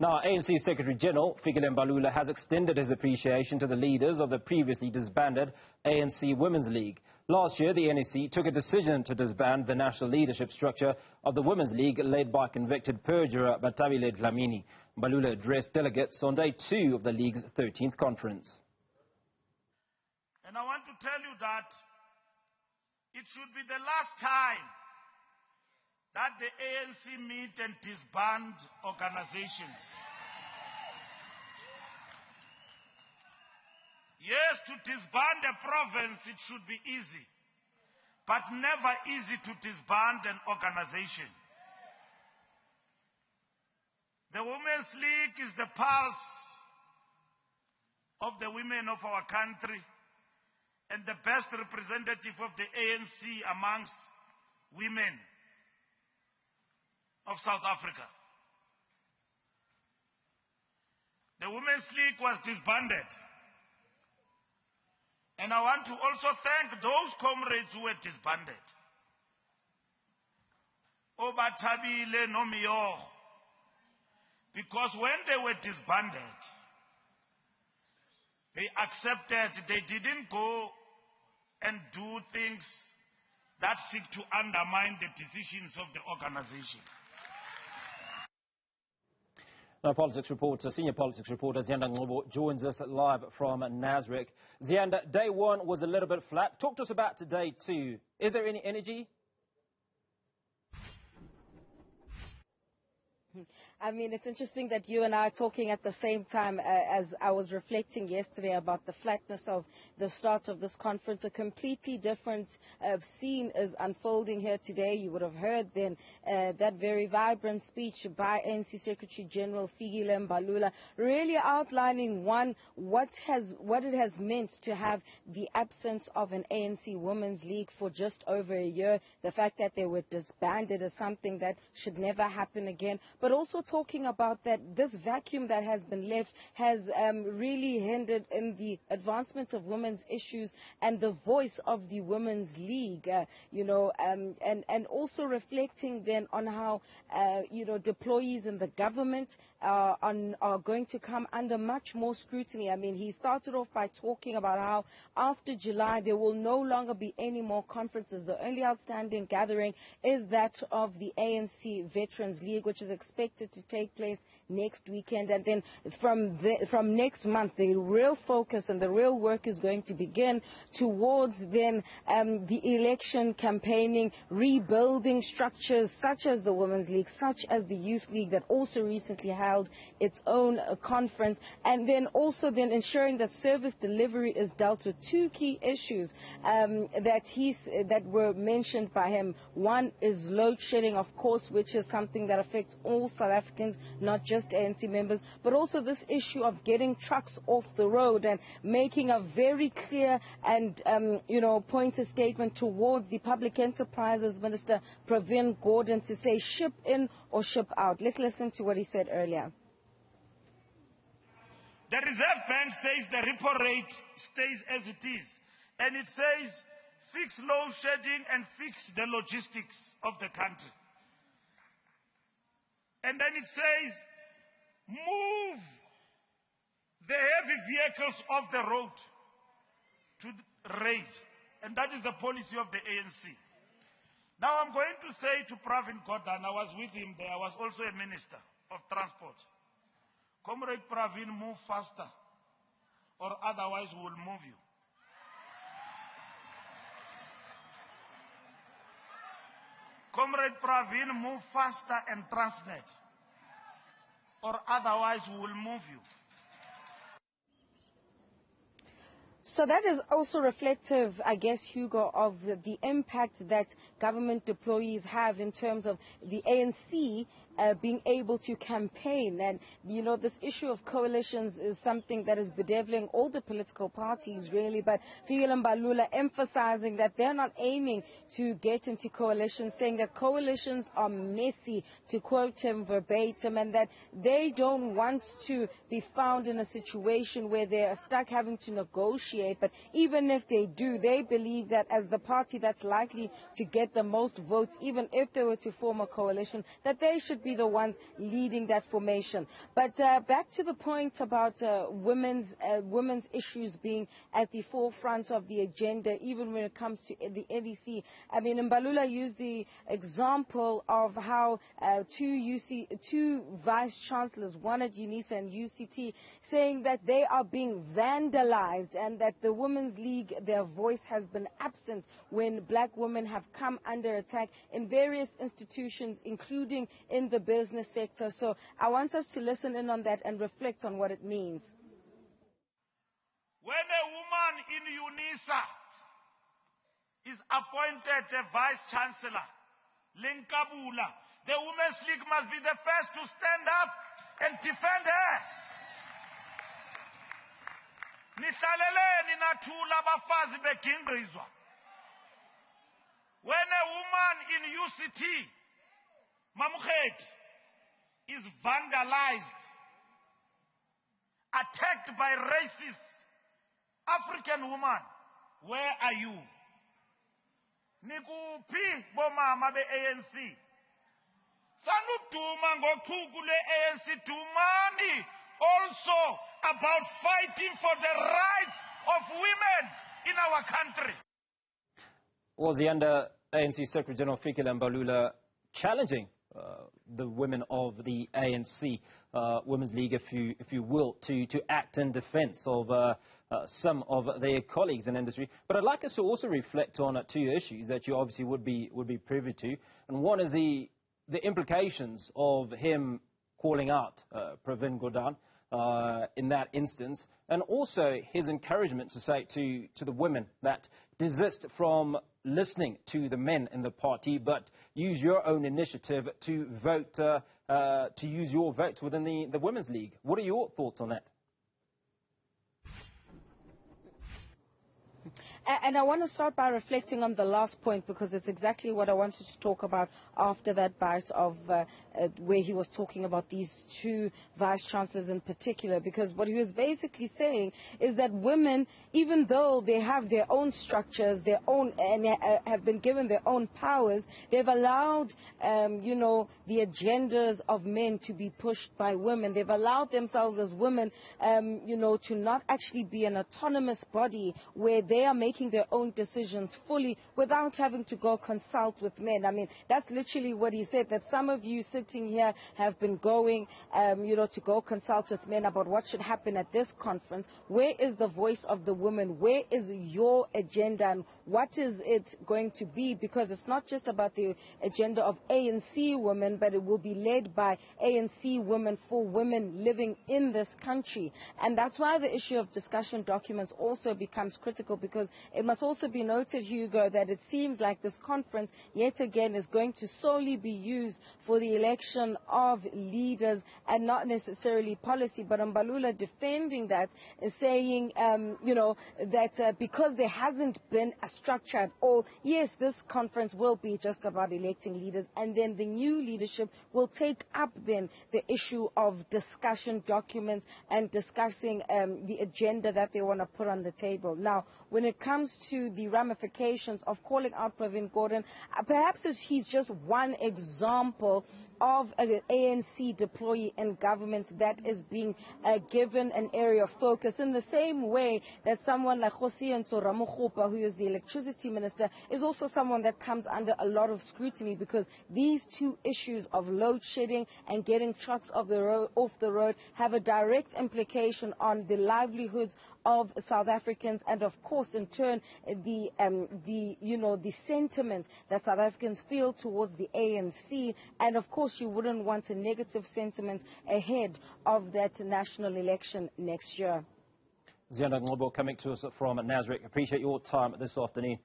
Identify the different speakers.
Speaker 1: Now, ANC Secretary-General Fikile Mbalula has extended his appreciation to the leaders of the previously disbanded ANC Women's League. Last year, the NEC took a decision to disband the national leadership structure of the Women's League led by convicted perjurer Batabile Dlamini. Mbalula addressed delegates on day 2 of the League's 13th conference.
Speaker 2: And I want to tell you that it should be the last time that the ANC meet and disband organizations. Yes, to disband a province, it should be easy, but never easy to disband an organization. The Women's League is the pulse of the women of our country and the best representative of the ANC amongst women of South Africa. The Women's League was disbanded. And I want to also thank those comrades who were disbanded. Obatabile Nomiyo. Because when they were disbanded, they accepted, they didn't go and do things that seek to undermine the decisions of the organization.
Speaker 1: Now, senior politics reporter Ziyanda Ngcobo joins us live from Nasrec. Ziyanda, day 1 was a little bit flat. Talk to us about today 2. Is there any energy?
Speaker 3: I mean, it's interesting that you and I are talking at the same time as I was reflecting yesterday about the flatness of the start of this conference. A completely different scene is unfolding here today. You would have heard then that very vibrant speech by ANC Secretary-General Fikile Mbalula, really outlining what it has meant to have the absence of an ANC Women's League for just over a year. The fact that they were disbanded is something that should never happen again. But also talking about that this vacuum that has been left has really hindered in the advancement of women's issues and the voice of the Women's League, and also reflecting then on how, deployees in the government are going to come under much more scrutiny. I mean, he started off by talking about how after July there will no longer be any more conferences. The only outstanding gathering is that of the ANC Veterans League, which is expected to take place next weekend. And then from next month, the real focus and the real work is going to begin towards then the election campaigning, rebuilding structures such as the Women's League, such as the Youth League that also recently held its own conference, and then also then ensuring that service delivery is dealt with. 2 key issues that were mentioned by him. One is load shedding, of course, which is something that affects all South Africans, not just ANC members, but also this issue of getting trucks off the road and making a very clear and pointed statement towards the Public Enterprises Minister Pravin Gordhan to say ship in or ship out. Let's listen to what he said earlier.
Speaker 2: The Reserve Bank says the repo rate stays as it is, and it says fix load shedding and fix the logistics of the country. And then it says move the heavy vehicles off the road to raid, and that is the policy of the ANC. Now I'm going to say to Pravin Gordhan, I was with him there, I was also a minister of transport. Comrade Pravin, move faster, or otherwise we will move you. Comrade Pravin, move faster and Transnet, or otherwise we will move you.
Speaker 3: So that is also reflective, I guess, Hugo, of the impact that government deployees have in terms of the ANC being able to campaign. And, this issue of coalitions is something that is bedeviling all the political parties, really. But Fikile Mbalula emphasizing that they're not aiming to get into coalitions, saying that coalitions are messy, to quote him verbatim, and that they don't want to be found in a situation where they're stuck having to negotiate. But even if they do, they believe that as the party that's likely to get the most votes, even if they were to form a coalition, that they should be the ones leading that formation. But back to the point about women's issues being at the forefront of the agenda, even when it comes to the NEC. I mean, Mbalula used the example of how two vice-chancellors, one at UNISA and UCT, saying that they are being vandalized and that the Women's League, their voice has been absent when black women have come under attack in various institutions, including in the business sector. So I want us to listen in on that and reflect on what it means.
Speaker 2: When a woman in UNISA is appointed a vice-chancellor, Lenkabula, the Women's League must be the first to stand up and defend her. Nihlaleleni nathula abafazi begingqizwa. When a woman in UCT, Mamukhet, is vandalized, attacked by racists, African woman, where are you? Nikuphi bomama be-ANC? Sanuduma ngochuku le-ANC, dumani also about fighting for the rights of women in our country.
Speaker 1: Was Ziyanda ANC Secretary-General Fikile Mbalula challenging the women of the ANC Women's League, if you will, to act in defence of some of their colleagues in industry. But I'd like us to also reflect on two issues that you obviously would be privy to, and one is the implications of him calling out Pravin Gordhan in that instance, and also his encouragement to say to the women that desist from listening to the men in the party, but use your own initiative to vote, to use your votes within the Women's League. What are your thoughts on that?
Speaker 3: And I want to start by reflecting on the last point, because it's exactly what I wanted to talk about after that bite of where he was talking about these two vice-chancellors in particular, because what he was basically saying is that women, even though they have their own structures, their own, and have been given their own powers, they've allowed, the agendas of men to be pushed by women. They've allowed themselves as women, to not actually be an autonomous body where they are making their own decisions fully without having to go consult with men. I mean, that's literally what he said, that some of you sitting here have been going, to go consult with men about what should happen at this conference. Where is the voice of the women? Where is your agenda, and what is it going to be? Because it's not just about the agenda of ANC women, but it will be led by ANC women for women living in this country. And that's why the issue of discussion documents also becomes critical, because it must also be noted, Hugo, that it seems like this conference, yet again, is going to solely be used for the election of leaders and not necessarily policy. But Mbalula defending that, saying, that because there hasn't been a structure at all, yes, this conference will be just about electing leaders, and then the new leadership will take up then the issue of discussion documents and discussing the agenda that they want to put on the table. Now, when it comes to the ramifications of calling out Pravin Gordhan, perhaps he's just one example of an ANC deployee in government that is being given an area of focus, in the same way that someone like Ziyanda Ngcobo, who is the electricity minister, is also someone that comes under a lot of scrutiny, because these two issues of load shedding and getting trucks off the road have a direct implication on the livelihoods of South Africans, and of course in turn the sentiments that South Africans feel towards the ANC. And of course you wouldn't want a negative sentiment ahead of that national election next year.
Speaker 1: Ziyanda Ngcobo coming to us from Nasrec. Appreciate your time this afternoon.